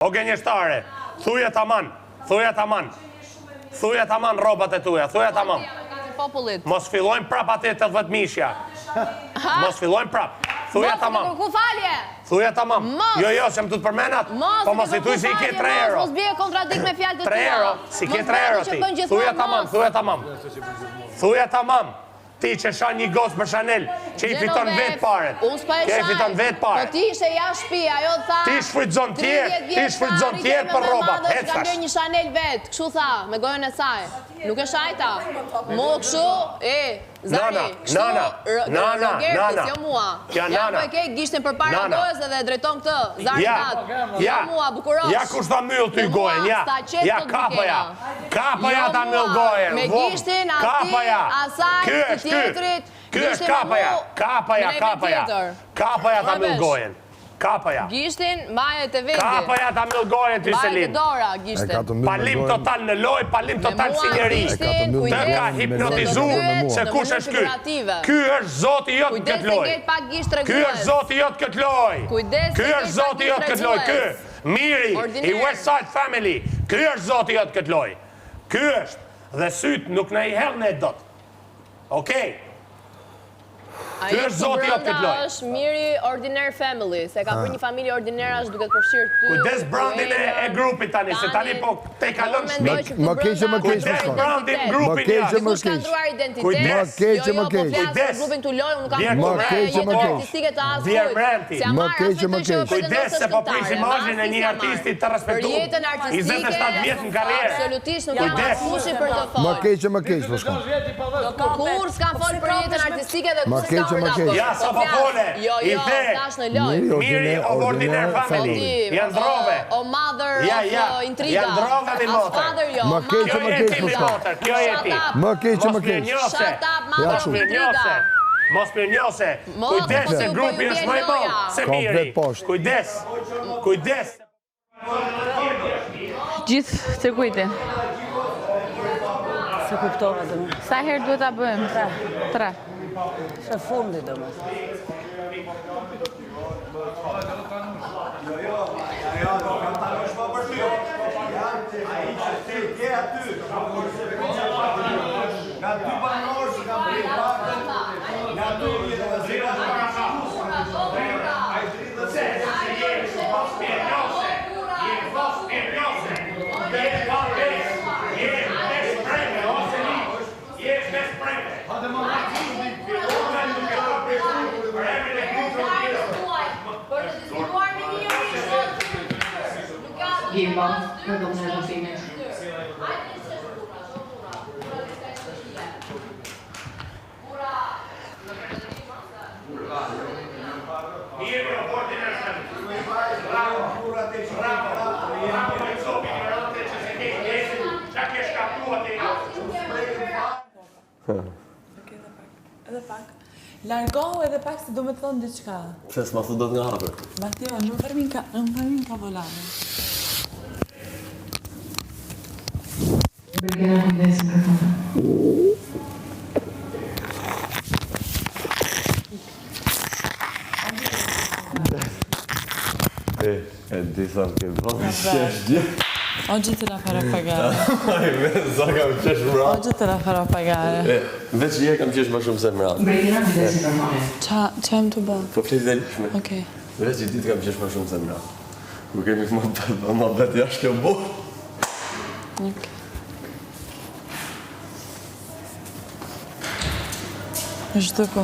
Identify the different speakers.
Speaker 1: O gënjeshtare, thuja taman, thuja taman. Thuja taman robat e tuja, thuja taman. Mos fillojnë prap atë të 10 mishja. Mos fillojnë prap. Thuja tamam.
Speaker 2: Ku falje?
Speaker 1: Thuja tamam. Jo, se më të të përmenat. Po mos i thuj si i ke 3 euro.
Speaker 2: Mos bje kontradikt me fjalët e tua.
Speaker 1: 3 euro, si ke 3 euro ti. Thuja tamam, thuja tamam. Thuja tamam. Ti që shan një gos për Chanel, që i fiton vetë paret. Që i fiton vetë paret.
Speaker 2: Po ti ishe jashtë shtëpi, ajo tha.
Speaker 1: Ti shfrytëzon tjerë për robat.
Speaker 2: Hec tash. Ka një Chanel vetë, kështu tha, me gojën e saj. Nuk e shajta. Mo kështu, Zari, kështu, Rogertis, jo mua. Ja, po e ke gishtin për para gojës edhe drejton këtë. Zari datë. Jo mua, bukurosh.
Speaker 1: Ja, kush ta myll ty gojen, ja. Ja, kapaja. Kapaja ta myll gojen.
Speaker 2: Me gishtin ati, asaj, të tjetrit.
Speaker 1: Ky është kapaja. Kapaja ta myll gojen. Kapaja.
Speaker 2: Gishtin, majet e vendi.
Speaker 1: Kapaja ta myll gojen ty Selin.
Speaker 2: Majet e dora, gishtin.
Speaker 1: Palim total në loj, palim total si njeri. Të ka hipnotizu se kush është ky. Ky është zoti jot në këtë loj. Ky është zoti jot këtë loj. Ky është zoti jot këtë loj. Ky, Miri, i Westside Family. Ky është zoti jot këtë loj. Ky është. Dhe sytë nuk në i hell në dot. Okej. Ky është zoti jot këtë loj.
Speaker 2: Ai është Miri Ordinary Family, se ka për një familje ordinare është duke të përfshirë ty.
Speaker 1: Kujdes brandin e grupit tani, se tani po te kalon shmik.
Speaker 3: Më keqe, më keqe.
Speaker 1: Kujdes brandin grupin
Speaker 3: jashtë.
Speaker 2: Kush ka ndruar identitet?
Speaker 1: Kujdes.
Speaker 3: Më keqe.
Speaker 2: Kujdes. Grupin tu loj, unë kam
Speaker 3: Më keqe.
Speaker 2: artistike të askujt.
Speaker 3: Më keqe, më keqe.
Speaker 1: Kujdes se po prish imazhin e një artisti të respektuar. 27 vjet në karrierë.
Speaker 2: Absolutisht nuk jam askushi për të folur.
Speaker 3: Më keqe, po shkon.
Speaker 2: Kur s'kam folur për jetën artistike dhe kur s'kam
Speaker 1: Ja, sa po fole, i the Miri of Ordinary Family. Janë drove.
Speaker 2: O mother of intriga.
Speaker 1: Janë drove dhe motër.
Speaker 3: Më keqe, po shkon.
Speaker 1: Kjo e ti.
Speaker 3: Më keqe.
Speaker 2: Shut up, mother of intriga.
Speaker 1: Mos përnjose. Kujdes se grupi është më i madh se Miri. Kujdes.
Speaker 4: Gjithë cirkuitin.
Speaker 5: Se kuptova dhe më.
Speaker 4: Sa herë duhet ta bëjmë? 3.
Speaker 5: Shë fundi dhe më.
Speaker 4: Gimba, në do më në rëfimit.
Speaker 5: Edhe pak. Largohu edhe pak se do me thonë diçka.
Speaker 6: Pse s'ma thu do të nga hapër?
Speaker 5: Mateo, në përmin ka volane.
Speaker 4: Bërgjera kujdes mikrofona.
Speaker 6: E di sa më ke bëllë qesh gjë.
Speaker 5: Oggi te la farò pagare.
Speaker 6: Sa kam qesh më rratë.
Speaker 5: Oggi te la farò pagare.
Speaker 6: Veç je kam qesh më shumë se më rratë.
Speaker 4: Bërgjera kujdes mikrofona.
Speaker 5: Qa jem të bëllë?
Speaker 6: Po fletë dhe lishme.
Speaker 5: Okej.
Speaker 6: Veç i ditë kam qesh më shumë se më rratë. Ku kemi më betë jashtë kjo bo.
Speaker 5: Okej. Është të ko.